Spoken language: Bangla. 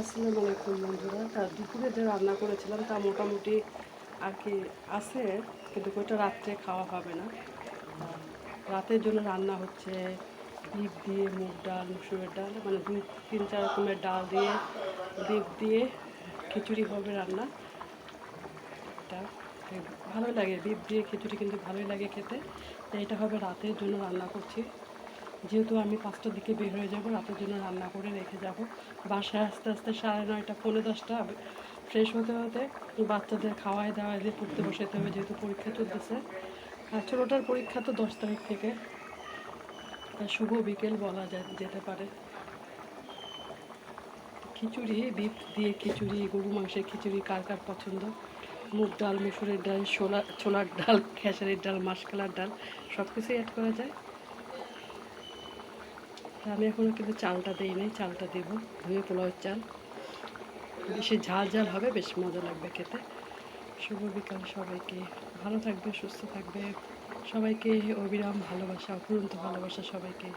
আসসালামু আলাইকুম বন্ধুরা। তা দুপুরে যে রান্না করেছিলাম তা মোটামুটি আর কি আছে, কিন্তু ওইটা রাত্রে খাওয়া হবে না। রাতের জন্য রান্না হচ্ছে বিফ দিয়ে মুগ ডাল, মুসুরের ডাল, মানে 2-3-4 রকমের ডাল দিয়ে বিফ দিয়ে খিচুড়ি হবে রান্না। এটা ভালো লাগে, বিফ দিয়ে খিচুড়ি কিন্তু ভালোই লাগে খেতে। তো এটা হবে রাতের জন্য রান্না করছি। যেহেতু আমি 5টার দিকে বের হয়ে যাব, রাতের জন্য রান্না করে রেখে যাব। বাসায় আস্তে আস্তে 9:30 10:30 ফ্রেশ হতে হতে বাচ্চাদের খাওয়াই দাওয়াই দিয়ে পড়তে বসাতে হবে, যেহেতু পরীক্ষা চলতেছে। আর ছোটোটার পরীক্ষা তো 10 তারিখ থেকে, তা শুভ বিকেল বলা যেতে পারে। খিচুড়ি, বিফ দিয়ে খিচুড়ি, গরু মাংসের খিচুড়ি কার কার পছন্দ? মুগ ডাল, মুসুরের ডাল, ছোলার ডাল, খেসারির ডাল, মাসকলার ডাল, সব কিছুই অ্যাড করা যায়। আমি এখনও কিন্তু চালটা দিই নাই, চালটা দেবো, ধুয়ে পোলাওয়ের চাল। বেশি ঝাল ঝাল হবে, বেশ মজা লাগবে খেতে। শুভ বিকাল সবাইকে। ভালো থাকবে, সুস্থ থাকবে। সবাইকে অবিরাম ভালোবাসা, অফুরন্ত ভালোবাসা সবাইকে।